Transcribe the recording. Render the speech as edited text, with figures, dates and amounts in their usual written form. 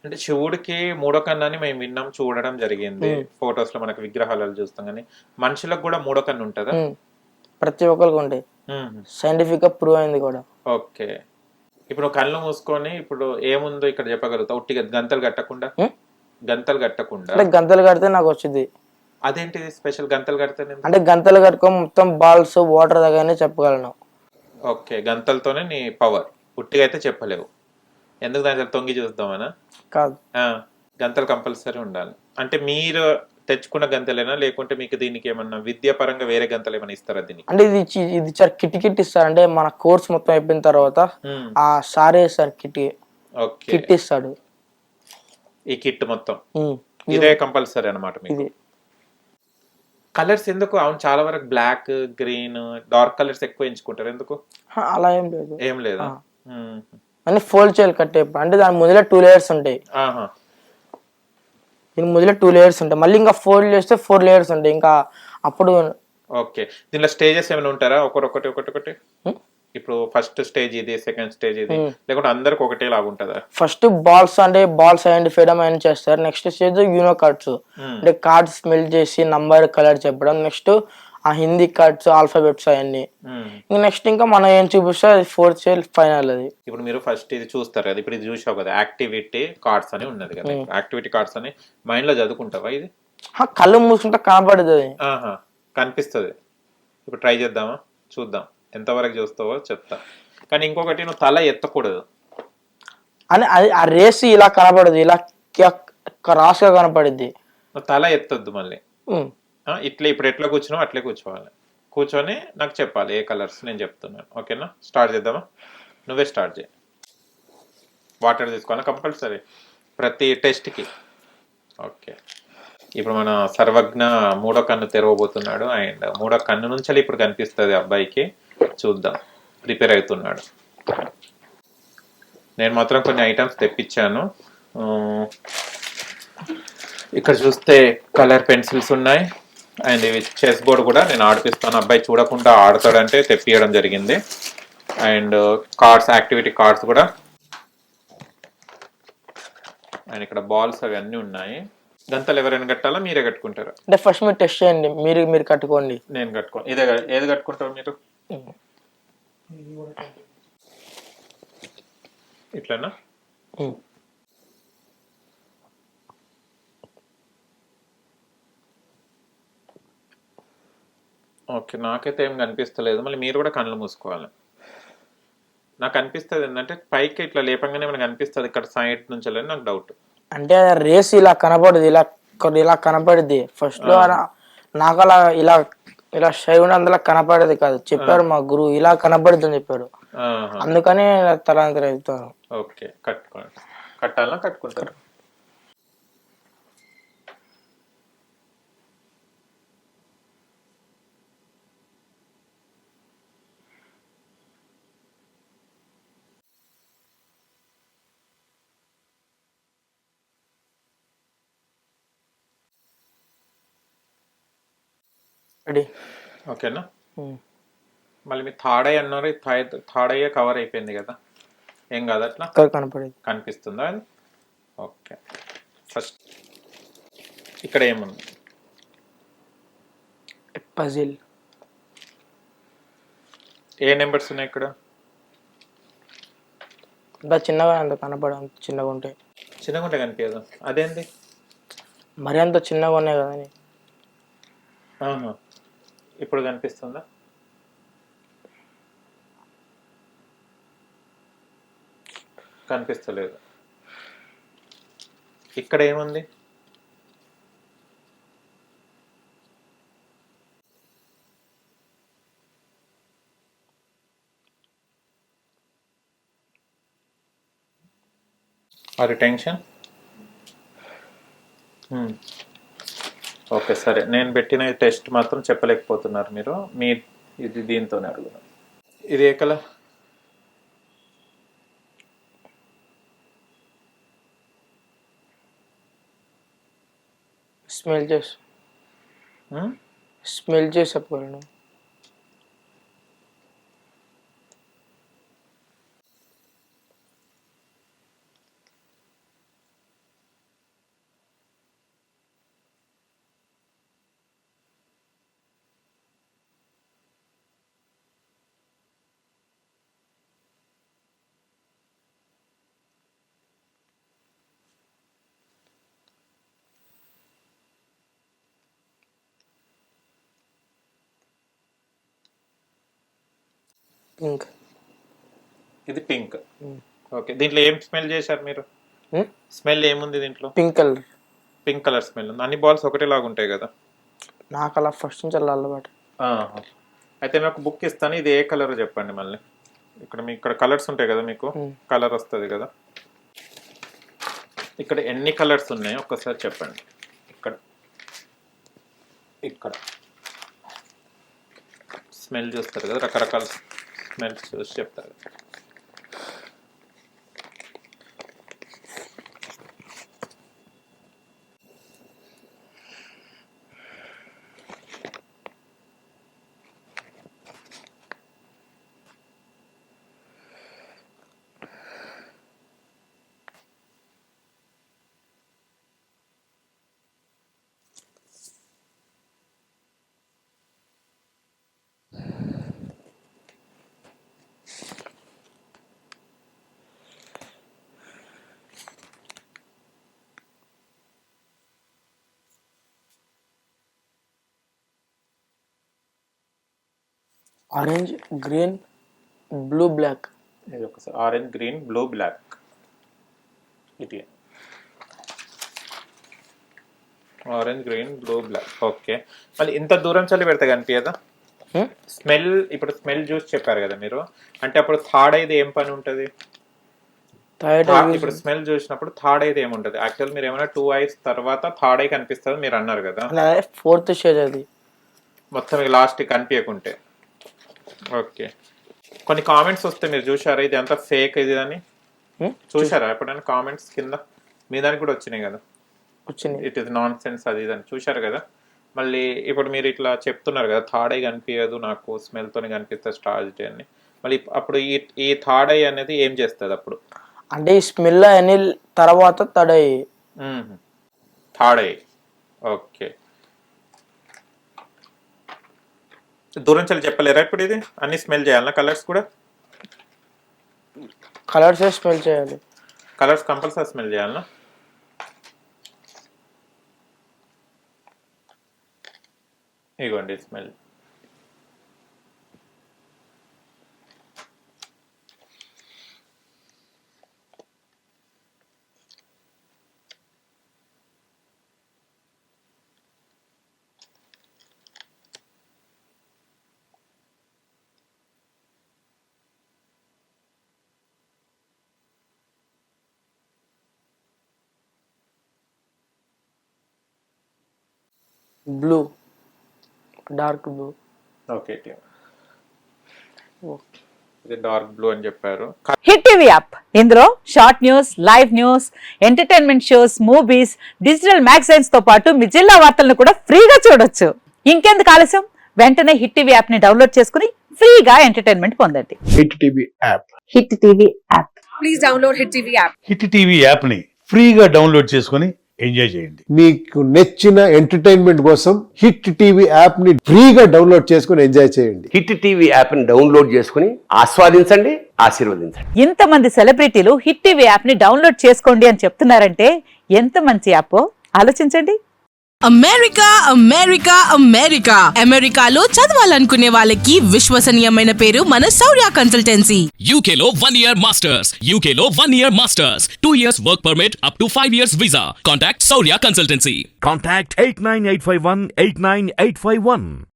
అంటే శివుడికి మూడో కన్ను మేము విన్నాం, చూడడం జరిగింది. ఫొటోస్ లో మనకు విగ్రహాలు చూస్తాం, కానీ మనుషులకు కూడా మూడో కన్ను ఉంటుందా? ప్రతి ఒక్కరికి ఉంటాయి, సైంటిఫిక్ గా ప్రూవ్ అయింది కూడా. ఓకే. ఇప్పుడు కళ్ళు మూసుకొని ఇప్పుడు ఏముందో ఇక్కడ చెప్పగలుగుతావు? ఉట్టిగా గంతలు కట్టకుండా? గంతలు కట్టకుండా అంటే గంతలు కడితే నాకు వచ్చింది. అదేంటిది స్పెషల్ గంతలు కడితే? అంటే గంతలు కట్టుకో మొత్తం బాల్స్ వాటర్ దగ్గరనే చెప్పగలను. ఓకే, గంతలతోనే నీ పవర్. ఉట్టిగా అయితే చెప్పలేవు. ఎందుకు దాని తొంగి చూద్దామనా? కాదు, గంతలు కంపల్సరీ ఉండాలి. అంటే మీరు తెచ్చుకున్న గంతలేనా, లేకుంటే మీకు దీనికి ఏమన్నా విద్యాపరంగా వేరే గంతలు ఏమైనా ఇస్తారా దీనికి? అంటే ఇది సార్ కిట్ ఇస్తారు. అంటే మన కోర్స్ మొత్తం అయిపోయిన తర్వాత ఆ సారే సార్ కిట్ ఇస్తాడు. ఈ కిట్ మొత్తం ఇదే కంపల్సరీ అన్నమాట మీకు. కలర్స్ ఎందుకు? అవును, చాలా వరకు బ్లాక్, గ్రీన్, డార్క్ కలర్స్ ఎక్కువ ఎంచుకుంటారు. ఎందుకు అలా? ఏం లేదు. ఏం లేదా? అన్ని ఫోల్డ్ చేయాలి కట్టే. అంటే దాని మొదల 2 లేయర్స్ ఉంటాయి. దీని మొదల 2 లేయర్స్ ఉంటాయి, మళ్ళీ ఇంకా ఫోల్డ్ చేస్తే 4 లేయర్స్ ఉంటాయి ఇంకా అప్పుడు. ఓకే, దీనిలో స్టేజెస్ ఏమైనా ఉంటారా? ఒకటి ఇప్పుడు ఫస్ట్ స్టేజ్ ఇది, సెకండ్ స్టేజ్ ఇది, లేకుంటే అందరికి ఒకటే లాగా ఉంటుందా? ఫస్ట్ బాల్స్ ఐడెంటిఫై చేయడం చేస్తారు. నెక్స్ట్ స్టేజ్ యూనో కార్డ్స్, అంటే కార్డ్స్ స్మెల్ చేసి నంబర్, కలర్ చెప్పడం. నెక్స్ట్ ఆ హిందీ కార్డ్స్, ఆల్ఫాబెట్స్ అవన్నీ. నెక్స్ట్ ఇంకా మనం ఏం చూపిస్తే అది 4th స్టేజ్ ఫైనల్. అది ఇప్పుడు మీరు ఫస్ట్ ఇది చూస్తారు కదా, ఇప్పుడు ఇది చూసావు కదా, యాక్టివిటీ కార్డ్స్ అని ఉన్నది కదా. యాక్టివిటీ కార్డ్స్ అని మైండ్ లో చదువుకుంటావా? ఇది కళ్ళు మూసుకుంటే కనపడదు, కనిపిస్తుంది. ఇప్పుడు ట్రై చేద్దామా? చూద్దాం ఎంతవరకు చూస్తావో చెప్తా. కానీ ఇంకొకటి, నువ్వు తల ఎత్తకూడదు అని. అది ఆ రేస్ ఇలా కనపడదు, ఇలా క్రాస్ గా కనపడుద్ది. నువ్వు తల ఎత్తొద్దు మళ్ళీ. ఇట్లా ఇప్పుడు ఎట్లా కూర్చున్నావు అట్లే కూర్చోవాలి. కూర్చొని నాకు చెప్పాలి ఏ కలర్స్. నేను చెప్తున్నాను, ఓకేనా? స్టార్ట్ చేద్దామా? నువ్వే స్టార్ట్ చేయి. వాటర్ తీసుకోవాలి కంపల్సరీ ప్రతి టెస్ట్కి. ఓకే, ఇప్పుడు మన సర్వజ్ఞ మూడో కన్ను తెరవబోతున్నాడు. అండ్ మూడో కన్ను నుంచి ఇప్పుడు కనిపిస్తుంది అబ్బాయికి. చూద్దాం, ప్రిపేర్ అవుతున్నాడు. నేను మాత్రం కొన్ని ఐటమ్స్ తెప్పించాను. ఇక్కడ చూస్తే కలర్ పెన్సిల్స్ ఉన్నాయి. అండ్ ఇవి చెస్ బోర్డ్ కూడా నేను ఆడిపిస్తాను. అబ్బాయి చూడకుండా ఆడతాడంటే తెప్పియడం జరిగింది. అండ్ కార్డ్స్, యాక్టివిటీ కార్డ్స్ కూడా. అండ్ ఇక్కడ బాల్స్ అవి అన్నీ ఉన్నాయి. గంతలు ఎవరైనా కట్టాలా, మీరే కట్టుకుంటారా? అంటే ఫస్ట్ మీరు టెస్ట్ చేయండి, మీరు కట్టుకోండి. నేను కట్టుకోండి. ఇదే ఏది కట్టుకుంటారు మీరు? ఇట్లనా? ఓకే, నాకైతే ఏం కనిపిస్తలేదు. మళ్ళీ మీరు కూడా కళ్ళు మూసుకోవాలి. నాకు అనిపిస్తుంది ఏంటంటే పైకి ఇట్లా లేపంగానే మనకు అనిపిస్తుంది ఇక్కడ సైడ్ నుంచి వెళ్ళని నాకు డౌట్. అంటే రేస్ ఇలా కనపడదు, ఇలా కనపడుద్ది ఫస్ట్ లో. నాకు అలా ఇలా షై ఉండి అందులో కనపడేది కాదు. చెప్పారు మా గురువు, ఇలా కనపడుద్ది అని చెప్పారు. అందుకని తలాంతర చెప్తాను. ఓకే, కట్టుకోండి. కట్టాలా? కట్టుకుంటారు. రెడీ? ఓకేనా? మళ్ళీ మీరు థర్డ్ ఐ అన్నారు. థర్డ్ ఐ కవర్ అయిపోయింది కదా, ఏం కాదు. అట్లా కనపడేది కనిపిస్తుందా అది? ఓకే, ఫస్ట్ ఇక్కడ ఏముంది? పజిల్. ఏ నెంబర్స్ ఉన్నాయి ఇక్కడ? అంత చిన్నగా, అంత కనపడదు. చిన్నగా ఉంటే కనిపించదు. అదేంది? మరి అంత చిన్నగా ఉన్నాయి కదా అని. ఇప్పుడు కనిపిస్తుందా? కనిపిస్తలేదు. ఇక్కడ ఏముంది? Are tension? ఓకే, సరే. నేను పెట్టిన టెస్ట్ మాత్రం చెప్పలేకపోతున్నారు మీరు. మీ ఇది దీంతోనే అడుగుదాం. ఇది ఏ కలర్? స్మెల్ చేసి చెప్పగలను. పింక్. ఇది పింక్. ఓకే, దీంట్లో ఏం స్మెల్ చేశారు మీరు? స్మెల్ ఏముంది దీంట్లో? Pink colour. Pink colour smell ఉంది. అన్ని బాల్స్ ఒకటేలాగా ఉంటాయి కదా? నాకు అలా ఫస్ట్ నుంచి అలా అలవాటు. అయితే నాకు బుక్ ఇస్తాను, ఇది ఏ కలర్ చెప్పండి మళ్ళీ. ఇక్కడ కలర్స్ ఉంటాయి కదా, మీకు కలర్ వస్తుంది కదా. ఇక్కడ ఎన్ని కలర్స్ ఉన్నాయో ఒక్కసారి చెప్పండి. ఇక్కడ స్మెల్ చూస్తారు కదా, రకరకాల స్మెల్స్ చూసి చెప్తారు. Orange, green, blue, black. ఇది ఒకసారి ఆరెంజ్, గ్రీన్, బ్లూ, బ్లాక్. ఇది orange, green, blue, black. Okay, మళ్ళీ ఇంత దూరం చల్లి పెడతా కనిపించదా స్మెల్? ఇప్పుడు స్మెల్ చూసి చెప్పారు కదా మీరు, అంటే అప్పుడు థర్డ్ అయితే ఏం పని ఉంటుంది? ఇప్పుడు స్మెల్ చూసినప్పుడు థర్డ్ అయితే ఏముంటది? యాక్చువల్ మీరు ఏమైనా 2 eyes తర్వాత థర్డ్ ఐ కనిపిస్తుంది మీరు అన్నారు కదా. ఫోర్త్ షేడ్ అది మొత్తం లాస్ట్ కనిపించకుంటే. ఓకే, కొన్ని కామెంట్స్ వస్తే మీరు చూసారా ఇది అంతా ఫేక్ ఇది అని? చూసారా ఎప్పుడైనా కామెంట్స్ కింద? మీ దానికి కూడా వచ్చినాయి కదా, ఇట్ ఈస్ నాన్ సెన్స్ అది ఇది అని చూసారు కదా. మళ్ళీ ఇప్పుడు మీరు ఇట్లా చెప్తున్నారు కదా థర్డ్ ఐ కనిపించదు నాకు, స్మెల్ తోనే కనిపిస్తుంది స్టార్జ్ అని. మళ్ళీ అప్పుడు ఈ థర్డ్ ఐ అనేది ఏం చేస్తుంది అప్పుడు? అంటే ఈ స్మెల్ అని తర్వాత third I. Third I. Okay, దూరం చల్లి చెప్పలేరా ఇప్పుడు? ఇది అన్ని స్మెల్ చేయాలన్నా కలర్స్ కూడా? కలర్స్ స్మెల్ చేయాలి. కలర్స్ కంపల్సరీ స్మెల్ చేయాలన్నా? ఇగోండి smell. Blue, dark blue. Okay, ఇది డార్క్ బ్లూ అని చెప్పారు. హిట్ టీవీ యాప్, ఇందులో short news, live news, entertainment shows, movies, digital magazines తో పాటు మీ జిల్లా వార్తలను కూడా ఫ్రీగా చూడొచ్చు. ఇంకెందుకు ఆలస్యం, వెంటనే హిట్ టీవీ యాప్ ని డౌన్లోడ్ చేసుకుని ఫ్రీగా ఎంటర్టైన్మెంట్ పొందండి. Hit TV app. Hit TV app. Please download hit TV app. Hit TV app ని ఫ్రీగా డౌన్లోడ్ చేసుకుని ఎంజాయ్ చేయండి. మీకు నచ్చిన ఎంటర్టైన్మెంట్ కోసం హిట్ టీవీ యాప్ ని ఫ్రీగా డౌన్లోడ్ చేసుకుని ఎంజాయ్ చేయండి. హిట్ టీవీ యాప్ ని డౌన్లోడ్ చేసుకుని ఆస్వాదించండి, ఆశీర్వదించండి. ఇంతమంది సెలబ్రిటీలు హిట్ టీవీ యాప్ ని డౌన్లోడ్ చేసుకోండి అని చెప్తున్నారంటే ఎంత మంచి యాప్ ఆలోచించండి. అమెరికా అమెరికా అమెరికా అమెరికాలో చదవాలనుకునే వాళ్ళకి విశ్వసనీయమైన పేరు మన శౌర్య కన్సల్టెన్సీ. UK లో 1 year masters, UK లో 1 year masters, 2 years work permit up to 5 years visa. Contact Saurya Consultancy. Contact 89851 89851.